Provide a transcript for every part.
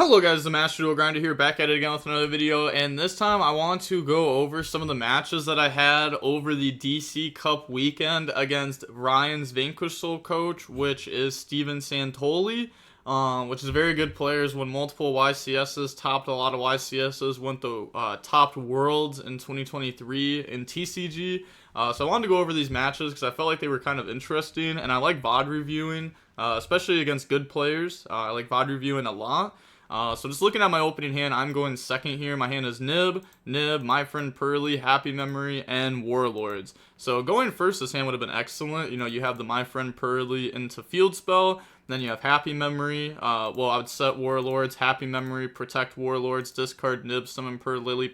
Hello guys, the Master Duel Grinder here, back at it again with another video, and this time I want to go over some of the matches that I had over the DC Cup weekend against Ryan's Vanquish Soul coach, which is Steven Santoli, which is a very good player, has won multiple YCSs, topped a lot of YCSs, went to topped Worlds in 2023 in TCG, so I wanted to go over these matches because I felt like they were kind of interesting, and I like VOD reviewing, especially against good players. I like VOD reviewing a lot. So just looking at my opening hand, I'm going second here. My hand is Nib, My Friend Pearly, Happy Memory, and Warlords. So going first, this hand would have been excellent. You know, you have the My Friend Pearly into Field Spell, then you have Happy Memory. Well, I would set Warlords, Happy Memory, Protect Warlords, discard Nib, summon Pearly,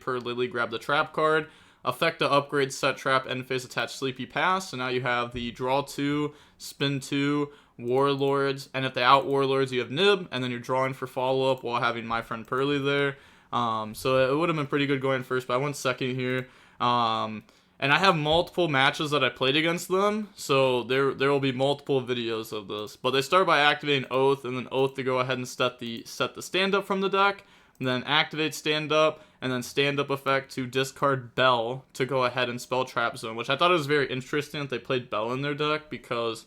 grab the Trap card. Effect to upgrade, set trap, end phase attach Sleepy Pass. So now you have the draw 2, spin 2, Warlords, and if they out Warlords, you have Nib, and then you're drawing for follow-up while having My Friend Pearly there. So it would have been pretty good going first, but I went second here. And I have multiple matches that I played against them, so there will be multiple videos of this. But they start by activating Oath, and then Oath to go ahead and set the stand-up from the deck, and then activate stand-up, and then stand-up effect to discard Bell to go ahead and spell Trap Zone, which I thought it was very interesting that they played Bell in their deck, because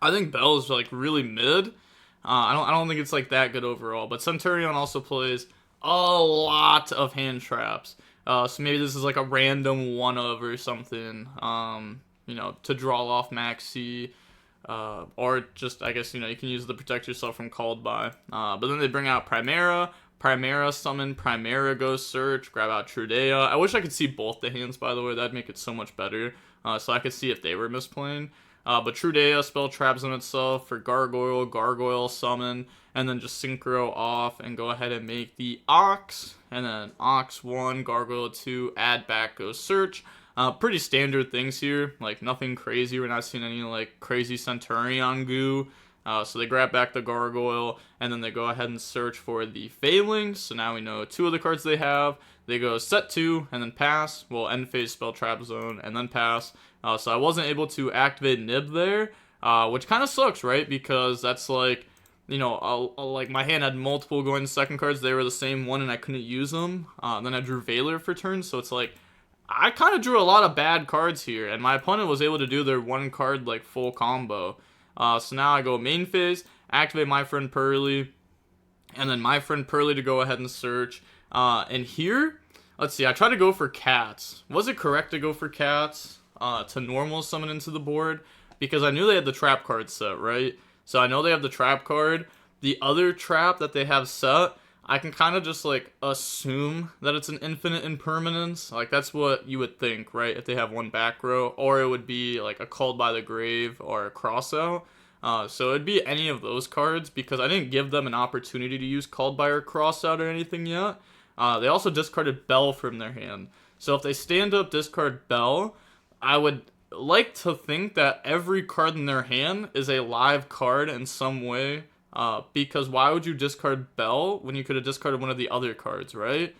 I think Bell is like really mid. I don't think it's like that good overall. But Centurion also plays a lot of hand traps. So maybe this is like a random one of or something. You know, to draw off Maxi. Or just, I guess, you know, you can use the protect yourself from called by. But then they bring out Primera summon, Primera go search, grab out Trudea. I wish I could see both the hands, by the way. That'd make it so much better. So I could see if they were misplaying. But Trudea, spell traps on itself for Gargoyle summon, and then just Synchro off and go ahead and make the Ox, and then Ox 1, Gargoyle 2, add back, go search. Pretty standard things here, like nothing crazy. We're not seeing any like crazy Centurion goo. So they grab back the Gargoyle, and then they go ahead and search for the Phalanx. So now we know 2 of the cards they have. They go set 2, and then pass. Well, end phase spell Trap Zone, and then pass. So I wasn't able to activate Nib there, which kind of sucks, right? Because that's like, you know, like my hand had multiple going second cards. They were the same one, and I couldn't use them. Then I drew Valor for turn, so it's like, I kind of drew a lot of bad cards here, and my opponent was able to do their one card like full combo. So now I go main phase, activate My Friend Pearly, and then My Friend Pearly to go ahead and search. And here, let's see, I tried to go for Cats. Was it correct to go for Cats to normal summon into the board? Because I knew they had the trap card set, right? So I know they have the trap card. The other trap that they have set, I can kind of just like assume that it's an infinite impermanence. Like that's what you would think, right? If they have one back row, or it would be like a Called by the Grave or a Crossout. So it'd be any of those cards because I didn't give them an opportunity to use Called by or Crossout or anything yet. They also discarded Bell from their hand. So if they stand up, discard Bell, I would like to think that every card in their hand is a live card in some way. Because why would you discard Bell when you could have discarded one of the other cards, right?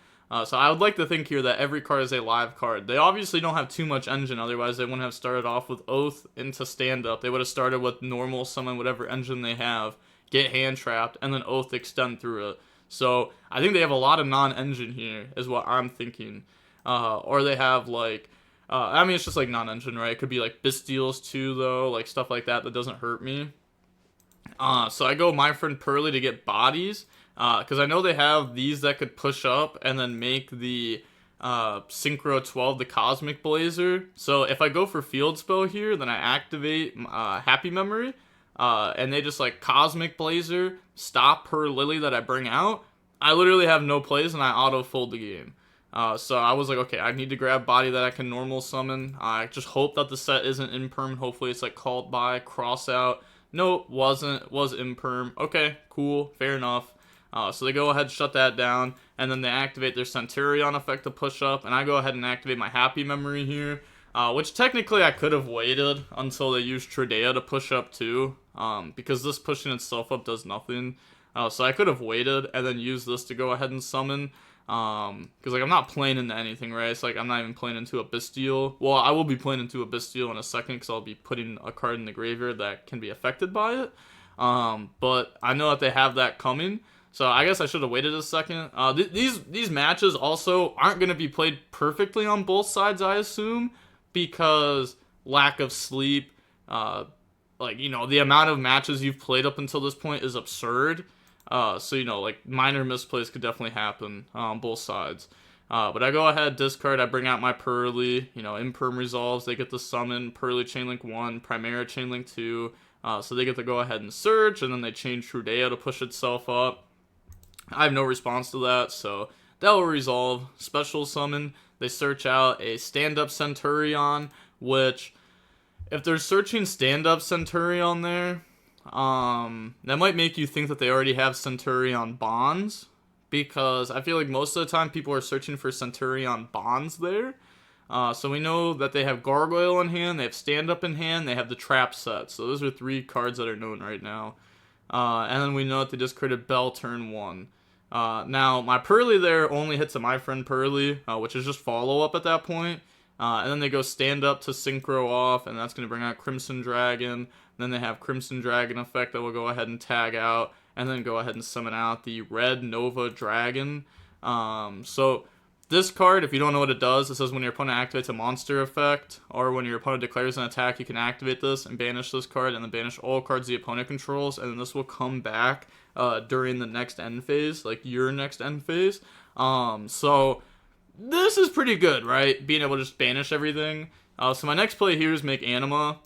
So I would like to think here that every card is a live card. They obviously don't have too much engine, otherwise they wouldn't have started off with Oath into stand-up. They would have started with normal, summon whatever engine they have, get hand-trapped, and then Oath extend through it. So I think they have a lot of non-engine here, is what I'm thinking. Or they have like, I mean it's just like non-engine, right? It could be like Bestials too, though, like stuff like that that doesn't hurt me. So I go My Friend Pearly to get bodies, because I know they have these that could push up and then make the Synchro 12 the Cosmic Blazer. So if I go for Field Spell here, then I activate Happy Memory, and they just like Cosmic Blazer, stop per Lily that I bring out. I literally have no plays and I auto-fold the game. So I was like, okay, I need to grab body that I can normal summon. I just hope that the set isn't imperm. Hopefully it's like Called by, Cross Out. Nope, wasn't, was imperm. Okay, cool, fair enough. So they go ahead and shut that down, and then they activate their Centurion effect to push up, and I go ahead and activate my Happy Memory here, which technically I could have waited until they used Trudea to push up too, because this pushing itself up does nothing. So I could have waited and then used this to go ahead and summon. Because like I'm not playing into anything, right? It's like I'm not even playing into a Bestial. Well, I will be playing into a Bestial in a second because I'll be putting a card in the graveyard that can be affected by it. But I know that they have that coming, So I guess I should have waited a second. These matches also aren't going to be played perfectly on both sides, I assume, because lack of sleep, like, you know, the amount of matches you've played up until this point is absurd. So, you know, like, minor misplays could definitely happen on both sides. But I go ahead, discard, I bring out my Pearly, you know, Imperm resolves, they get the summon, Pearly Chainlink 1, Primera Chainlink 2, so they get to go ahead and search, and then they chain Trudeo to push itself up. I have no response to that, so that will resolve. Special summon, they search out a stand-up Centurion, which, if they're searching stand-up Centurion there, that might make you think that they already have Centurion bonds, because I feel like most of the time people are searching for Centurion bonds there. So we know that they have Gargoyle in hand, they have stand-up in hand, they have the trap set. So those are 3 cards that are known right now. And then we know that they just created Bell turn 1. Now, my Pearly there only hits a My Friend Pearly, which is just follow-up at that point. And then they go stand-up to Synchro off, and that's going to bring out Crimson Dragon. Then they have Crimson Dragon effect that will go ahead and tag out, and then go ahead and summon out the Red Nova Dragon. So this card, if you don't know what it does, it says when your opponent activates a monster effect, or when your opponent declares an attack, you can activate this and banish this card, and then banish all cards the opponent controls, and then this will come back during the next end phase, like your next end phase. So this is pretty good, right? Being able to just banish everything. So my next play here is make Anima,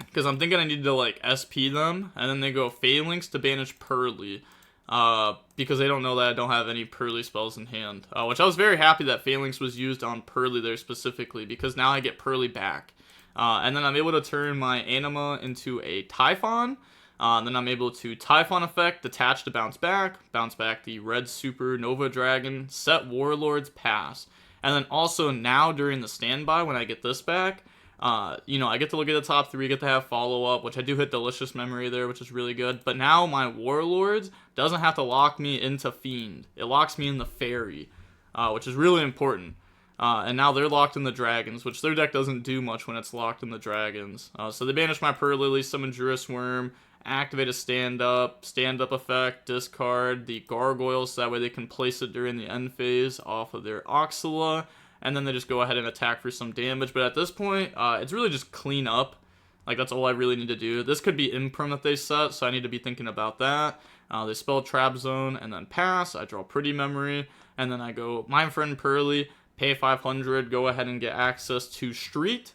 because I'm thinking I need to, like, SP them, and then they go Phalanx to banish Pearly, because they don't know that I don't have any Pearly spells in hand, which I was very happy that Phalanx was used on Pearly there specifically, because now I get Pearly back. And then I'm able to turn my Anima into a Typhon, then I'm able to Typhon effect, detach to bounce back the Red Super Nova Dragon, set Warlords, pass. And then also now during the standby, when I get this back, you know, I get to look at the top 3, get to have follow-up, which I do hit Delicious Memory there, which is really good. But now my Warlords doesn't have to lock me into Fiend. It locks me in the Fairy, which is really important. And now they're locked in the Dragons, which their deck doesn't do much when it's locked in the Dragons. So they banish my Pearly, summon Juris Worm, activate a stand-up effect, discard the Gargoyle, so that way they can place it during the end phase off of their Oxala. And then they just go ahead and attack for some damage. But at this point, it's really just clean up. Like, that's all I really need to do. This could be Imperm that they set, so I need to be thinking about that. They spell Trap Zone and then pass. I draw Pretty Memory. And then I go My Friend Pearly, pay 500, go ahead and get access to Street.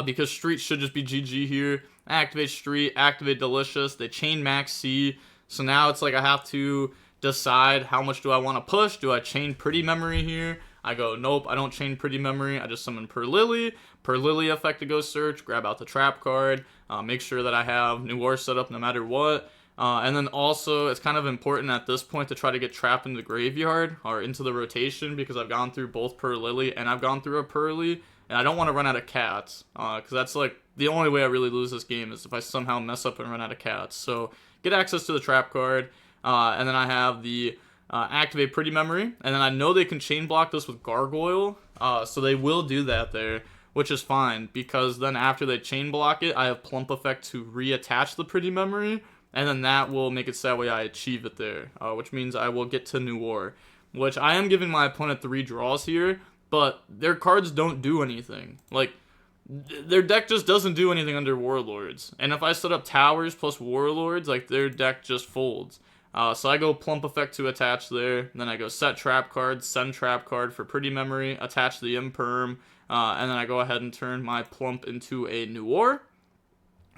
Because Street should just be GG here. Activate Street, activate Delicious. They chain Max C. So now it's like I have to decide how much do I want to push. Do I chain Pretty Memory here? I go, nope, I don't chain Pretty Memory. I just summon Pearly effect to go search, grab out the trap card, make sure that I have New War set up no matter what. And then also, it's kind of important at this point to try to get trapped in the graveyard or into the rotation, because I've gone through both Pearly and I've gone through a Pearly, and I don't want to run out of cats, because that's like the only way I really lose this game is if I somehow mess up and run out of cats. So get access to the trap card, and then I have the activate Pretty Memory, and then I know they can chain block this with Gargoyle, so they will do that there, which is fine, because then after they chain block it, I have Plump effect to reattach the Pretty Memory, and then that will make it so that way I achieve it there, which means I will get to New War, which I am giving my opponent 3 draws here, but their cards don't do anything. Like, their deck just doesn't do anything under Warlords, and if I set up Towers plus Warlords, like, their deck just folds. So I go Plump effect to attach there, then I go set trap card, send trap card for Pretty Memory, attach the Imperm, and then I go ahead and turn my Plump into a New War.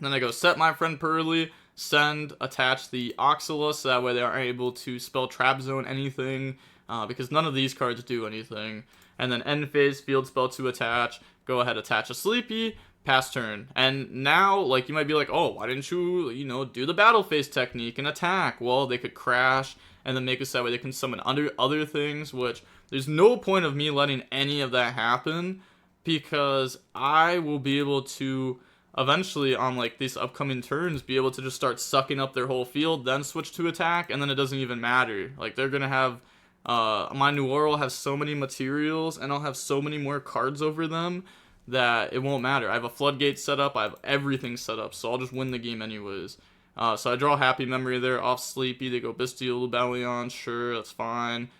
Then I go set My Friend Pearly, send, attach the Oxala, so that way they aren't able to spell Trap Zone anything, because none of these cards do anything. And then end phase, field spell to attach, go ahead, attach a Sleepy, pass turn. And now, like, you might be like, oh, why didn't you, you know, do the battle phase technique and attack? Well, they could crash and then make it so that way they can summon other things, which there's no point of me letting any of that happen, because I will be able to eventually, on like these upcoming turns, be able to just start sucking up their whole field, then switch to attack, and then it doesn't even matter. Like, they're gonna have my New War will have so many materials, and I'll have so many more cards over them that it won't matter. I have a floodgate set up, I have everything set up, so I'll just win the game anyways. So I draw Happy Memory there off Sleepy. They go Bistio Lubellion, sure, that's fine.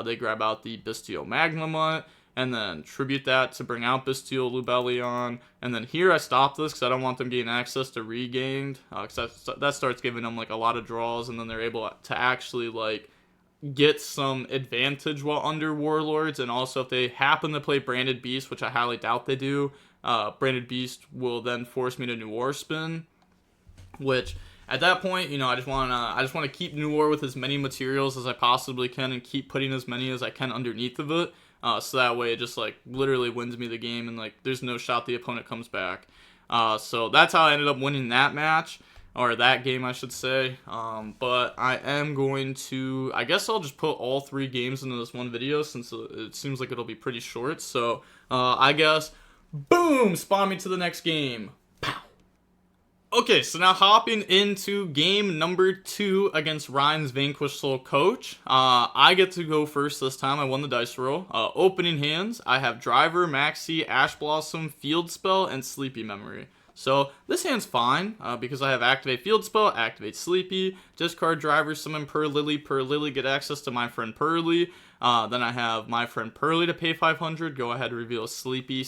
They grab out the Bistio Magnemite, and then tribute that to bring out Bistio Lubellion. And then here I stop this because I don't want them getting access to Regained, because that starts giving them like a lot of draws, and then they're able to actually like get some advantage while under Warlords. And also if they happen to play Branded Beast, which I highly doubt they do, Branded Beast will then force me to Noir Spin, which at that point, I just want to keep Noir with as many materials as I possibly can and keep putting as many as I can underneath of it. So that way it just like literally wins me the game, and like there's no shot the opponent comes back. So that's how I ended up winning that match, or that game I should say. But I am going to, I guess I'll just put all 3 games into this one video since it seems like it'll be pretty short. So I guess, boom, spawn me to the next game. Okay, so now hopping into game number 2 against Ryan's Vanquished Soul Coach. I get to go first this time. I won the dice roll. Opening hands, I have Driver, Maxi, Ash Blossom, Field Spell, and Sleepy Memory. So this hand's fine because I have Activate Field Spell, Activate Sleepy, discard Driver, summon Lily, get access to My Friend Pearly. Then I have My Friend Pearly to pay 500. Go ahead, reveal Sleepy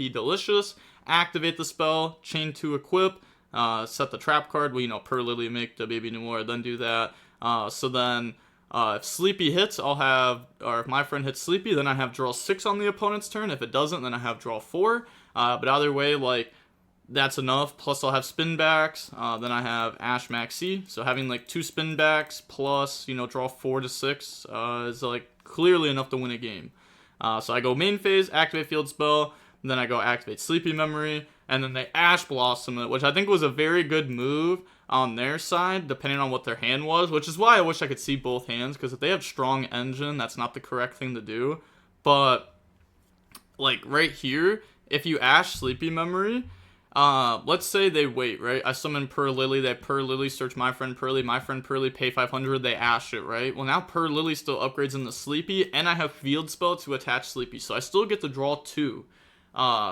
Delicious. Activate the spell, chain to equip. Set the trap card. Well, Pearly, make the Baby Noir, then do that. So then, if Sleepy hits, I'll have, or if my friend hits Sleepy, then I have draw 6 on the opponent's turn. If it doesn't, then I have draw 4. But either way, like, that's enough. Plus, I'll have spin backs. Then I have Ash Maxi. So having like 2 spin backs plus, draw 4 to 6 is like clearly enough to win a game. So I go main phase, activate field spell. Then I go activate Sleepy Memory, and then they Ash Blossom it, which I think was a very good move on their side, depending on what their hand was, which is why I wish I could see both hands, because if they have Strong Engine, that's not the correct thing to do. But, like, right here, if you Ash Sleepy Memory, let's say they wait, right? I summon Lily, they Lily, search My Friend Pearly, pay 500, they Ash it, right? Well, now Lily still upgrades into Sleepy, and I have Field Spell to attach Sleepy, so I still get to draw 2.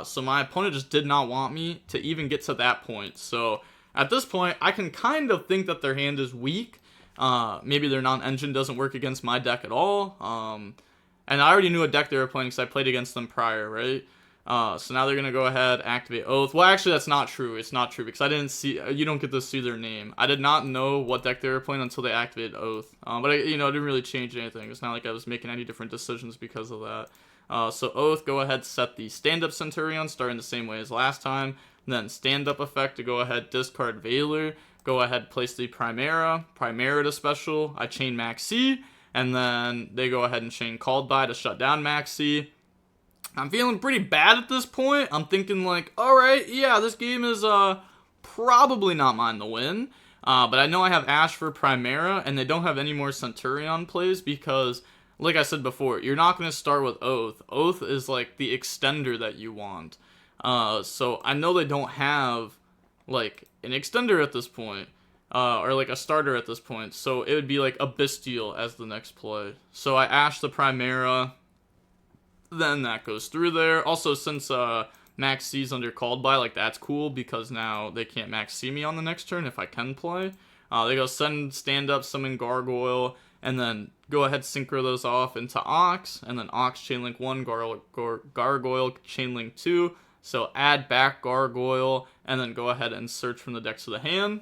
So my opponent just did not want me to even get to that point. So at this point, I can kind of think that their hand is weak. Maybe their non-engine doesn't work against my deck at all. And I already knew a deck they were playing because I played against them prior, right? So now they're going to go ahead, activate Oath. Well, actually, that's not true. It's not true because I didn't see, you don't get to see their name. I did not know what deck they were playing until they activated Oath. But it didn't really change anything. It's not like I was making any different decisions because of that. So Oath, go ahead, set the stand-up Centurion, starting the same way as last time. Then stand-up effect to go ahead, discard Veiler. Go ahead, place the Primera to special. I chain Maxi, and then they go ahead and chain Called By to shut down Maxi. I'm feeling pretty bad at this point. I'm thinking like, alright, yeah, this game is probably not mine to win. But I know I have Ash for Primera, and they don't have any more Centurion plays because, like I said before, you're not going to start with Oath. Oath is like the extender that you want. So I know they don't have like an extender at this point. Or like a starter at this point. So it would be like a Bestial as the next play. So I Ash the Primera. Then that goes through there. Also, since Max C's under Called By, like that's cool because now they can't Max C me on the next turn if I can play. They go send stand up, summon Gargoyle, and then go ahead synchro those off into Ox, and then Ox Chainlink 1, Gargoyle Chainlink 2. So add back Gargoyle, and then go ahead and search from the deck to the hand.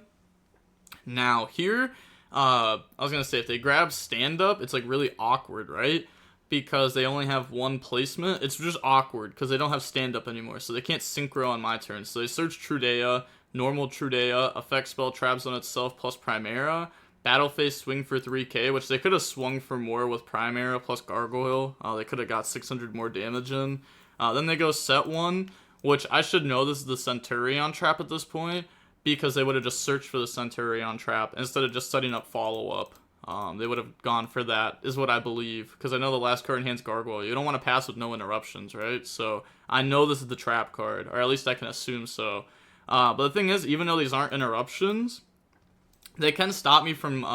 Now here, I was going to say, if they grab stand up, it's like really awkward, right? Because they only have one placement. It's just awkward because they don't have stand up anymore, so they can't synchro on my turn. So they search Trudea, normal Trudea, effect spell traps on itself plus Primera, battle phase swing for 3k, which they could have swung for more with Primera plus Gargoyle. They could have got 600 more damage in. Then they go set 1, which I should know this is the Centurion trap at this point, because they would have just searched for the Centurion trap instead of just setting up follow-up. They would have gone for that, is what I believe, because I know the last card in hand's Gargoyle. You don't want to pass with no interruptions, right? So I know this is the trap card, or at least I can assume so. But the thing is, even though these aren't interruptions, they can stop me from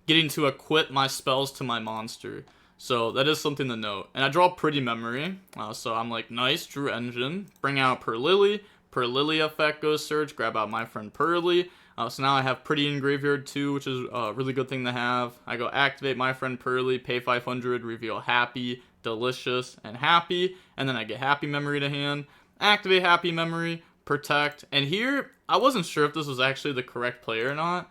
getting to equip my spells to my monster. So that is something to note. And I draw Pretty Memory, so I'm like, nice, drew Engine, bring out Per Lily effect goes search, grab out My Friend Pearly. So now I have Pretty in Graveyard too, which is a really good thing to have. I go activate My Friend Pearly, pay 500, reveal Happy, Delicious, and Happy, and then I get Happy Memory to hand. Activate Happy Memory, Protect, and here I wasn't sure if this was actually the correct play or not.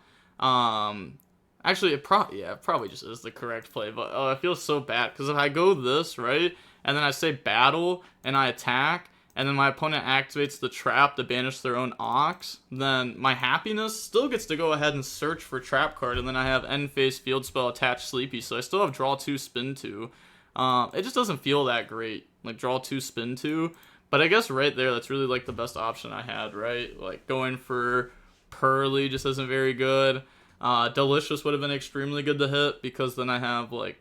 Actually, it probably just is the correct play, but it feels so bad because if I go this right, and then I say battle and I attack, and then my opponent activates the trap to banish their own Ox, then my happiness still gets to go ahead and search for trap card, and then I have end phase field spell attach Sleepy, so I still have draw 2 spin 2. It just doesn't feel that great, like draw 2 spin 2, but I guess right there that's really like the best option I had, right? Like going for Pearly just isn't very good. Delicious would have been extremely good to hit because then I have like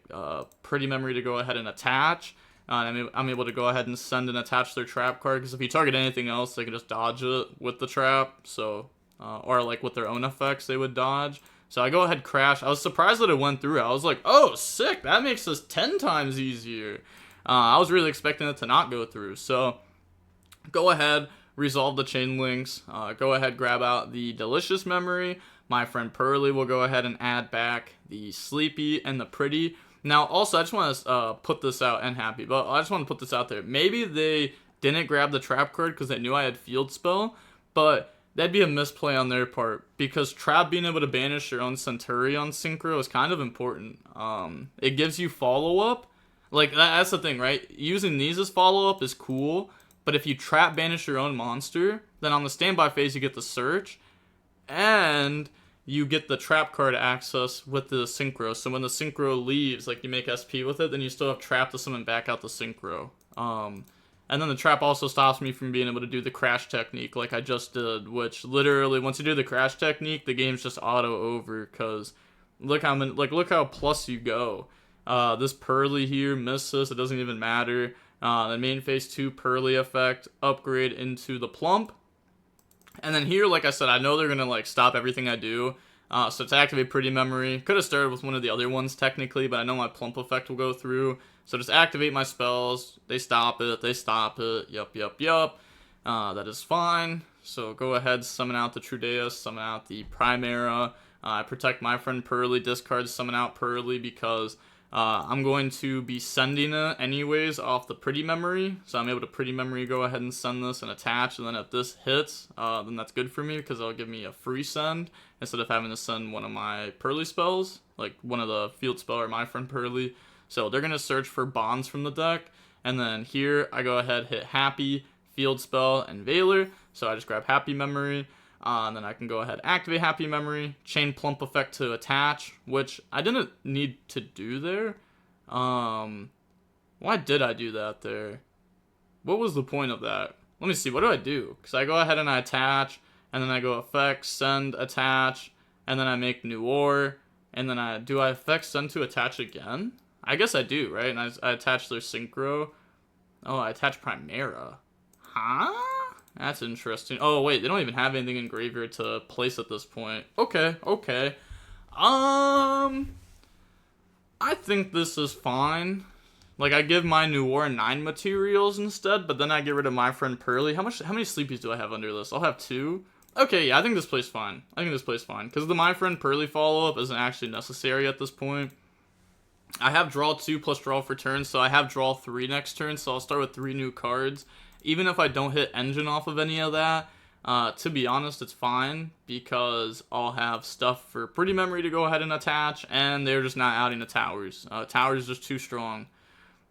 Pretty Memory to go ahead and attach. I'm able to go ahead and send and attach their trap card because if you target anything else, they can just dodge it with the trap. So, or like with their own effects, they would dodge. So I go ahead crash. I was surprised that it went through. I was like, oh, sick. That makes this 10 times easier. I was really expecting it to not go through. So go ahead, resolve the chain links. Go ahead, grab out the Delicious Memory. My Friend Pearly will go ahead and add back the Sleepy and the Pretty. Now, also, I just want to put this out, and Happy, but I just want to put this out there. Maybe they didn't grab the trap card because they knew I had Field Spell, but that'd be a misplay on their part because trap being able to banish your own Santoli on Synchro is kind of important. It gives you follow-up. Like, that's the thing, right? Using these as follow-up is cool, but if you trap banish your own monster, then on the standby phase you get the search, and you get the trap card access with the Synchro. So when the Synchro leaves, like you make SP with it, then you still have trap to summon back out the Synchro. And then the trap also stops me from being able to do the crash technique like I just did, which literally once you do the crash technique, the game's just auto over because look how plus you go. This Pearly here misses, it doesn't even matter. The main phase 2 Pearly effect, upgrade into the Plump. And then here, like I said, I know they're going to like stop everything I do. So to activate Pretty Memory, could have started with one of the other ones technically, but I know my Plump effect will go through. So just activate my spells. They stop it. Yup. That is fine. So go ahead, summon out the Trudeus, summon out the Primera. I protect My Friend Pearly, discard, summon out Pearly because I'm going to be sending it anyways off the Pretty Memory. So I'm able to Pretty Memory go ahead and send this and attach. And then if this hits, then that's good for me because it'll give me a free send instead of having to send one of my Pearly spells, like one of the Field Spell or My Friend Pearly. So they're going to search for bonds from the deck. And then here I go ahead, hit Happy, Field Spell, and Veiler. So I just grab Happy Memory. And then I can go ahead, activate Happy Memory, chain Plump effect to attach, which I didn't need to do there. Why did I do that there? What was the point of that? Let me see, what do I do? Because I go ahead and I attach, and then I go effect, send, attach, and then I make New War, and then do I effect, send to attach again? I guess I do, right? And I attach their Synchro. Oh, I attach Primera. Huh? That's interesting. Oh, wait, they don't even have anything in graveyard to place at this point. Okay. I think this is fine. Like, I give my New War 9 materials instead, but then I get rid of My Friend Pearly. How many Sleepies do I have under this? I'll have 2. Okay, yeah, I think this plays fine. Because the My Friend Pearly follow-up isn't actually necessary at this point. I have draw 2 plus draw for turn, so I have draw 3 next turn, so I'll start with 3 new cards. Even if I don't hit engine off of any of that, to be honest, it's fine because I'll have stuff for Pretty Memory to go ahead and attach, and they're just not outing the towers. Towers is just too strong.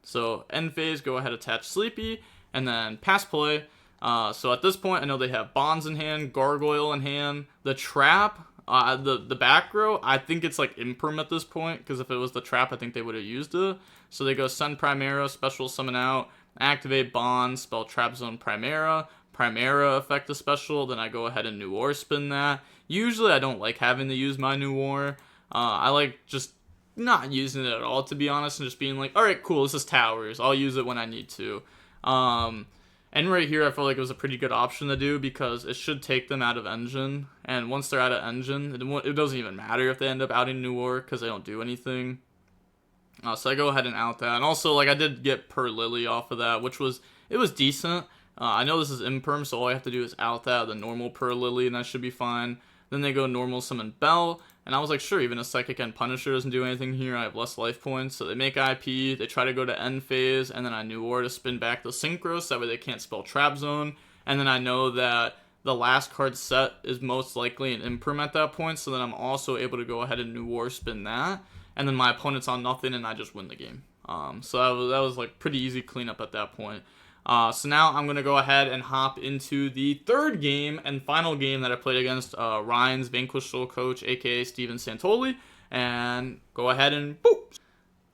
So end phase, go ahead, attach Sleepy, and then pass play. So at this point, I know they have Bonds in hand, Gargoyle in hand, the Trap. The back row, I think it's like imperm at this point, because if it was the Trap, I think they would have used it. So they go send Primera, special summon out, activate Bond, spell Trap Zone Primera affect the special, then I go ahead and New War spin that. Usually I don't like having to use my New War. I like just not using it at all, to be honest, and just being like, alright, cool, this is towers, I'll use it when I need to. And right here I felt like it was a pretty good option to do because it should take them out of engine, and once they're out of engine, it doesn't even matter if they end up outing New War because they don't do anything. So I go ahead and out that. And also, like, I did get Per Lily off of that, which was decent. I know this is imperm, so all I have to do is out that, the normal Per Lily, and that should be fine. Then they go normal summon Bell, and I was like, sure, even a Psychic End Punisher doesn't do anything here. I have less life points, so they make IP. They try to go to end phase, and then I New War to spin back the Synchro, so that way they can't spell Trap Zone. And then I know that the last card set is most likely an Imperm at that point, so then I'm also able to go ahead and New War spin that. And then my opponent's on nothing, and I just win the game. So that was like pretty easy cleanup at that point. So now I'm going to go ahead and hop into the third game and final game that I played against Ryan's Vanquish Soul coach, aka Steven Santoli, and go ahead and boop.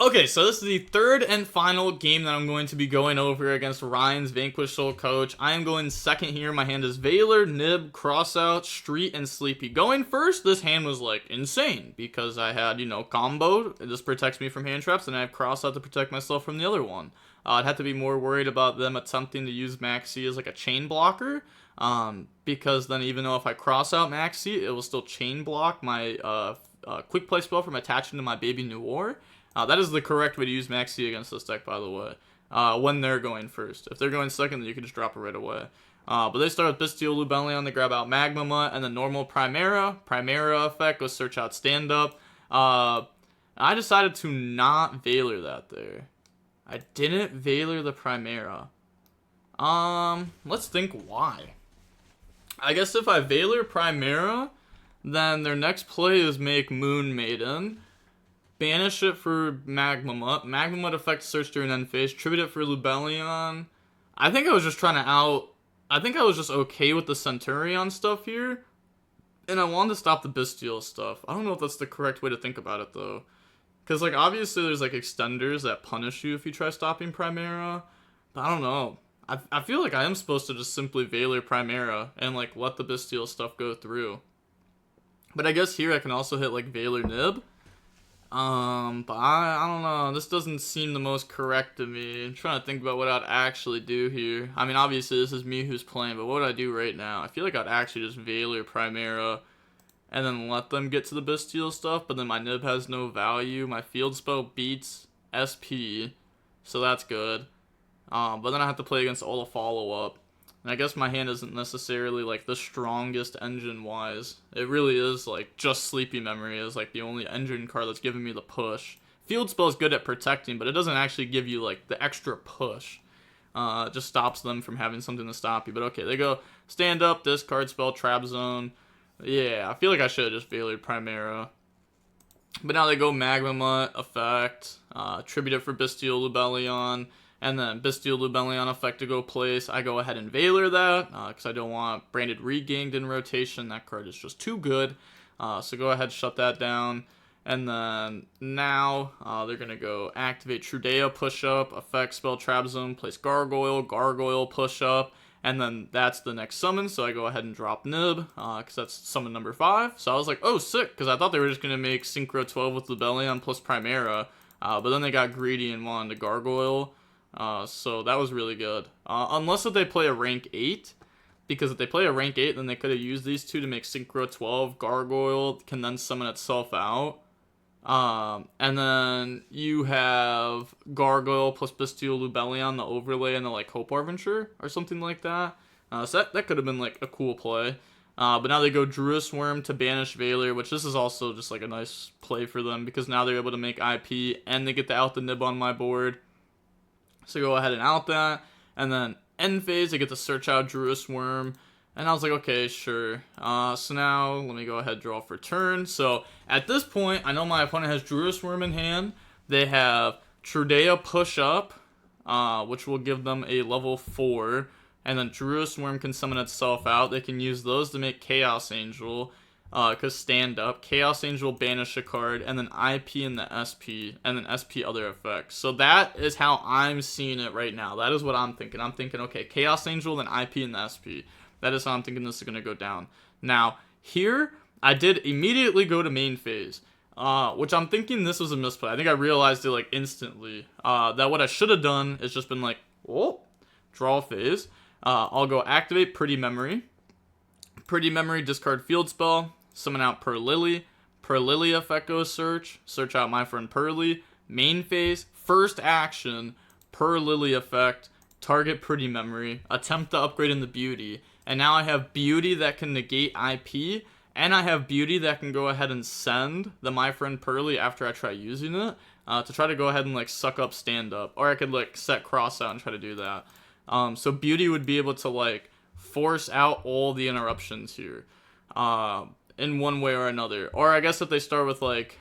Okay, so this is the third and final game that I'm going to be going over against Ryan's Vanquish Soul coach. I am going second here. My hand is Veiler, Nib, Crossout, Street, and Sleepy. Going first, this hand was like insane because I had, combo. This protects me from hand traps, and I have Crossout to protect myself from the other one. I'd have to be more worried about them attempting to use Maxi as like a chain blocker, because then even though if I cross out Maxi, it will still chain block my quick play spell from attaching to my Baby New War. That is the correct way to use Maxi against this deck, by the way, when they're going first. If they're going second, then you can just drop it right away. But they start with Bestial Lubellion, they grab out Magma Mutt, and then normal Primera. Primera effect goes search out stand up. I decided to not Veiler that there. I didn't Veiler the Primera. Let's think why. I guess if I Veiler Primera, then their next play is make Moon Maiden, banish it for Magma Mutt. Magma Mutt affects search during end phase, tribute it for Lubellion. I think I was just okay with the Centurion stuff here, and I wanted to stop the Bestial stuff. I don't know if that's the correct way to think about it, though. Because, like, obviously there's, like, extenders that punish you if you try stopping Primera. But I don't know. I feel like I am supposed to just simply Veiler Primera and, like, let the Bestial stuff go through. But I guess here I can also hit, like, Veiler Nib. But I don't know. This doesn't seem the most correct to me. I'm trying to think about what I'd actually do here. I mean, obviously this is me who's playing, but what would I do right now? I feel like I'd actually just Veiler Primera and then let them get to the Bestial stuff, but then my Nib has no value. My field spell beats SP, so that's good. But then I have to play against all the follow-up. And I guess my hand isn't necessarily, like, the strongest engine-wise. It really is, like, just Sleepy Memory is, like, the only engine card that's giving me the push. Field spell is good at protecting, but it doesn't actually give you, like, the extra push. It just stops them from having something to stop you. But okay, they go stand up, discard spell, Trap Zone. Yeah, I feel like I should have just Veilered Primera. But now they go Magma Mutt, effect, tribute it for Bestial Lubellion, and then Bestial Lubellion effect to go place. I go ahead and Veiler that, because I don't want Branded Regained in rotation. That card is just too good. So go ahead, shut that down. And then now they're going to go activate Trudea, push up, effect, spell Trap Zone, place Gargoyle, Gargoyle, push up. And then that's the next summon, so I go ahead and drop Nib, because that's summon number 5. So I was like, oh, sick, because I thought they were just going to make Synchro 12 with Lubellion plus Primera, but then they got greedy and wanted to Gargoyle, so that was really good. Unless if they play a rank 8, because if they play a rank 8, then they could have used these two to make Synchro 12, Gargoyle can then summon itself out. And then you have Gargoyle plus Bestial Lubellion, the overlay, and the like Hope Harbinger or something like that. So that could have been like a cool play. But now they go Druis Worm to banish Veiler, which this is also just like a nice play for them because now they're able to make IP and they get to out the Nib on my board. So go ahead and out that, and then end phase they get to search out Druis Worm. And I was like, okay, sure. So now, let me go ahead and draw for turn. So, at this point, I know my opponent has Druis Worm in hand. They have Trudea Push Up, which will give them a level 4. And then Druis Worm can summon itself out. They can use those to make Chaos Angel, because stand up. Chaos Angel banish a card, and then IP in the SP, and then SP other effects. So that is how I'm seeing it right now. That is what I'm thinking. I'm thinking, okay, Chaos Angel, then IP in the SP. That is how I'm thinking this is going to go down. Now, here, I did immediately go to main phase, which I'm thinking this was a misplay. I think I realized it, like, instantly. That what I should have done is just been like, oh, draw phase. I'll go activate Pretty Memory. Pretty Memory, discard field spell, summon out Per Lily. Per Lily effect goes search out my friend Pearly. Main phase, first action, Per Lily effect, target Pretty Memory, attempt to upgrade in the Beauty. And now I have Beauty that can negate IP, And I have Beauty that can go ahead and send the My Friend Pearly after I try using it, to try to go ahead and like suck up stand up. Or I could like set cross out and try to do that. So Beauty would be able to like force out all the interruptions here, in one way or another. Or I guess if they start with like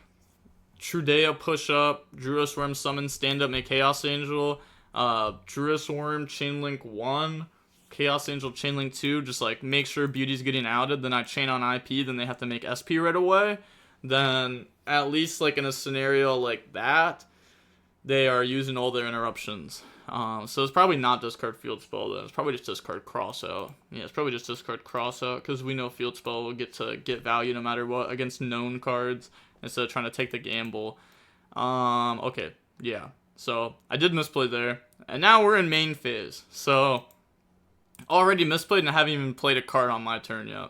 Trudea push up, Druid Swarm summon, stand up, make Chaos Angel, Druid Swarm, Chainlink 1, Chaos Angel, Chainlink 2, just like make sure Beauty's getting outed, then I chain on IP, then they have to make SP right away. Then at least like in a scenario like that, they are using all their interruptions. So it's probably not discard Field Spell then. It's probably just discard Cross Out. Yeah, it's probably just discard Cross Out because we know Field Spell will get value no matter what against known cards instead of trying to take the gamble. Okay, yeah. So I did misplay there, and now we're in main phase. So already misplayed and I haven't even played a card on my turn yet.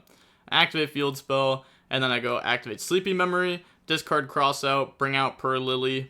Activate Field Spell, and then I go activate Sleepy Memory, discard Cross Out, bring out Per Lily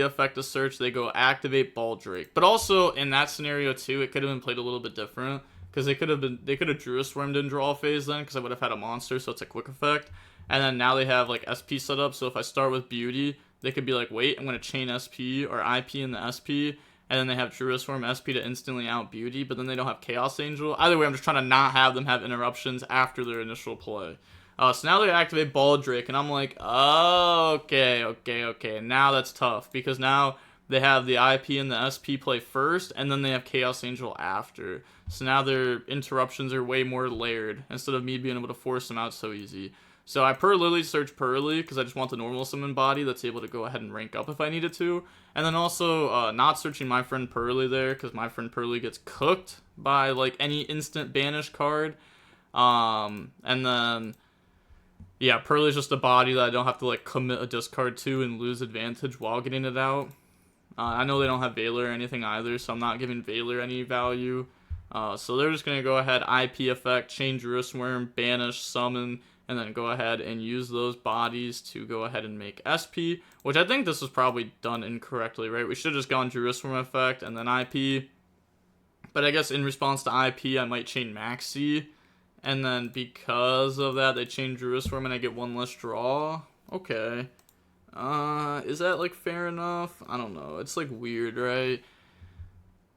effect a search. They go activate Baldrake. But also in that scenario too, it could have been played a little bit different because they could have Druid Swarmed in draw phase then because I would have had a monster, so it's a quick effect. And then now they have like SP set up, so if I start with Beauty, they could be like, wait, I'm gonna chain SP or IP in the SP. And then they have Druid Swarm SP to instantly out Beauty, but then they don't have Chaos Angel. Either way, I'm just trying to not have them have interruptions after their initial play. So now they activate Baldrake, and I'm like, oh, okay. Now that's tough, because now they have the IP and the SP play first, and then they have Chaos Angel after. So now their interruptions are way more layered, instead of me being able to force them out so easy. So I Per Lily search Pearly, because I just want the normal summon body that's able to go ahead and rank up if I needed to. And then also not searching My Friend Pearly there, because My Friend Pearly gets cooked by like any instant banish card. And then, yeah, Pearly's just a body that I don't have to like commit a discard to and lose advantage while getting it out. I know they don't have Valor or anything either, so I'm not giving Valor any value. So they're just going to go ahead, IP effect, chain Druid Swarm, banish, summon, and then go ahead and use those bodies to go ahead and make SP, which I think this was probably done incorrectly, right? We should have just gone Druid Swarm effect and then IP. But I guess in response to IP, I might chain Maxi. And then because of that, they chain Druid Swarm and I get one less draw. Okay. Is that like fair enough? I don't know. It's like weird, right?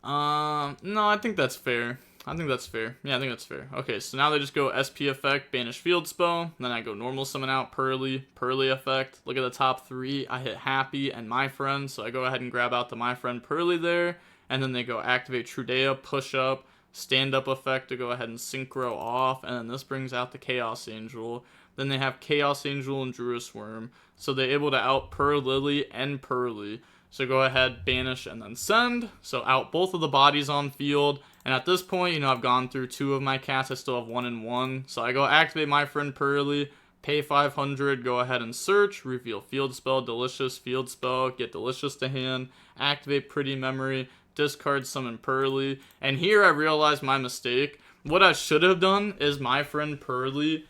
No, I think that's fair. Yeah, I think that's fair. Okay, so now they just go SP effect, banish Field Spell. Then I go normal summon out Pearly effect. Look at the top three. I hit Happy and My Friend, so I go ahead and grab out the My Friend Pearly there. And then they go activate Trudea, push up, stand up effect to go ahead and synchro off. And then this brings out the Chaos Angel. Then they have Chaos Angel and Druid Swarm. So they're able to out Per Lily and Pearly. So go ahead, banish, and then send. So out both of the bodies on field. And at this point, you know, I've gone through two of my cats. I still have 1 and 1. So I go activate My Friend Pearly, pay 500, go ahead and search, reveal Field Spell, Delicious, Field Spell, get Delicious to hand, activate Pretty Memory, discard Summon Pearly. And here I realized my mistake. What I should have done is My Friend Pearly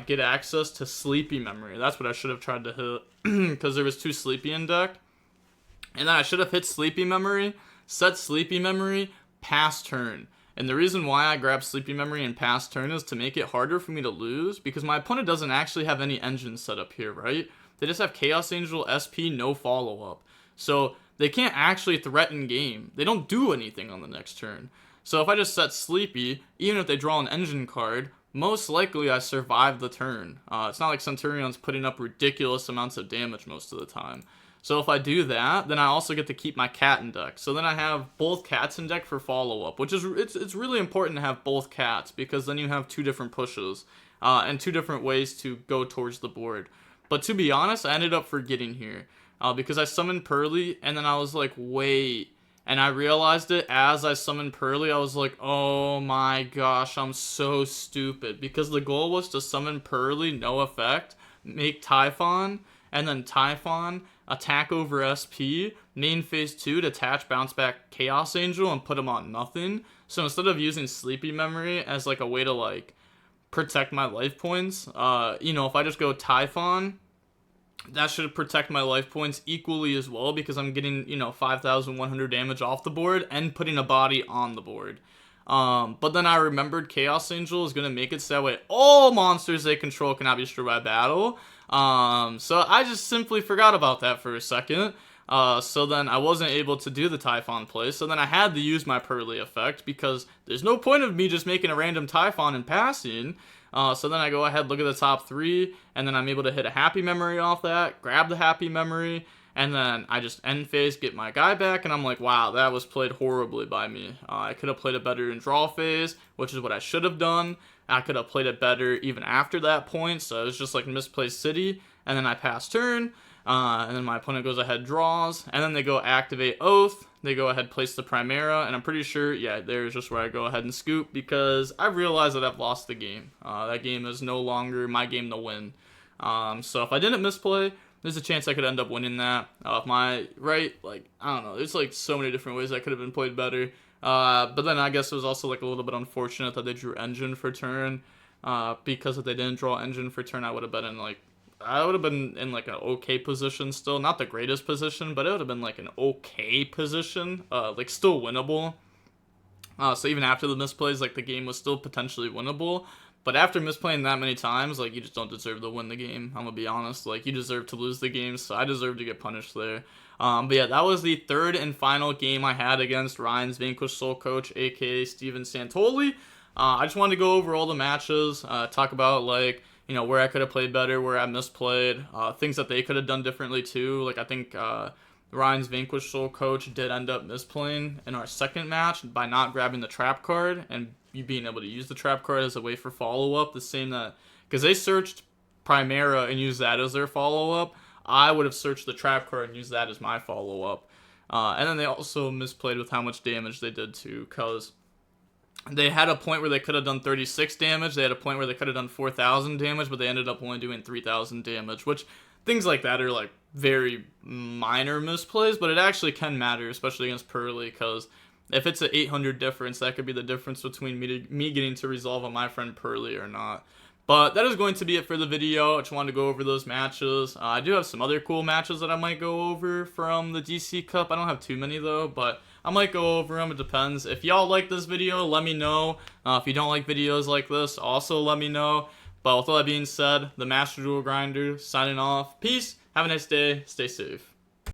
get access to Sleepy Memory. That's what I should have tried to hit, because there was 2 Sleepy in deck. And then I should have hit Sleepy Memory, set Sleepy Memory, pass turn. And the reason why I grabbed Sleepy Memory and pass turn is to make it harder for me to lose, because my opponent doesn't actually have any engines set up here, right? They just have Chaos Angel, SP, no follow-up. So they can't actually threaten game. They don't do anything on the next turn. So if I just set Sleepy, even if they draw an engine card, most likely I survive the turn. It's not like Centurion's putting up ridiculous amounts of damage most of the time. So if I do that, then I also get to keep my cat in deck. So then I have both cats in deck for follow-up, which is it's really important to have both cats, because then you have 2 different pushes and 2 different ways to go towards the board. But to be honest, I ended up forgetting here because I summoned Pearly, and then I was like, wait. And I realized it as I summoned Pearly. I was like, oh my gosh, I'm so stupid. Because the goal was to summon Pearly, no effect, make Typhon, and then Typhon, attack over SP, main phase 2 to attach bounce back Chaos Angel and put him on nothing. So instead of using Sleepy Memory as like a way to like protect my life points, you know, if I just go Typhon, that should protect my life points equally as well, because I'm getting, you know, 5,100 damage off the board and putting a body on the board. But then I remembered Chaos Angel is going to make it so that way all monsters they control cannot be destroyed by battle. So I just simply forgot about that for a second. So then I wasn't able to do the Typhon play, so then I had to use my Pearly effect, because there's no point of me just making a random Typhon and passing. So then I go ahead, look at the top 3, and then I'm able to hit a Happy Memory off that, grab the Happy Memory, and then I just end phase, get my guy back, and I'm like, wow, that was played horribly by me. I could have played it better in draw phase, which is what I should have done. I could have played it better even after that point, so it was just like misplaced city, and then I pass turn. And then my opponent goes ahead, draws, and then they go activate Oath, they go ahead, place the Primera, and I'm pretty sure, yeah, there's just where I go ahead and scoop, because I realized that I've lost the game. That game is no longer my game to win. So if I didn't misplay, there's a chance I could end up winning that. If my right, like, I don't know, there's like so many different ways that could have been played better. But then I guess it was also like a little bit unfortunate that they drew Engine for turn, because if they didn't draw Engine for turn, I would have been in like an okay position still. Not the greatest position, but it would have been like an okay position. Like still winnable. So even after the misplays, like the game was still potentially winnable. But after misplaying that many times, like you just don't deserve to win the game. I'm gonna be honest. Like you deserve to lose the game, so I deserve to get punished there. But yeah, that was the third and final game I had against Ryan's Vanquish Soul Coach, aka Steven Santoli. I just wanted to go over all the matches, talk about like, you know, where I could have played better, where I misplayed, things that they could have done differently too. Like I think Ryan's Vanquish Soul Coach did end up misplaying in our second match by not grabbing the trap card and you being able to use the trap card as a way for follow-up. The same that, because they searched Primera and used that as their follow-up, I would have searched the trap card and used that as my follow-up. And then they also misplayed with how much damage they did too, because they had a point where they could have done 36 damage. They had a point where they could have done 4,000 damage, but they ended up only doing 3,000 damage, which things like that are like very minor misplays, but it actually can matter, especially against Pearly, because if it's an 800 difference, that could be the difference between me getting to resolve on my friend Pearly or not. But that is going to be it for the video. I just wanted to go over those matches. I do have some other cool matches that I might go over from the DC Cup. I don't have too many though, but I might go over them. It depends. If y'all like this video, let me know. If you don't like videos like this, also let me know. But with all that being said, the Master Duel Grinder signing off. Peace. Have a nice day. Stay safe.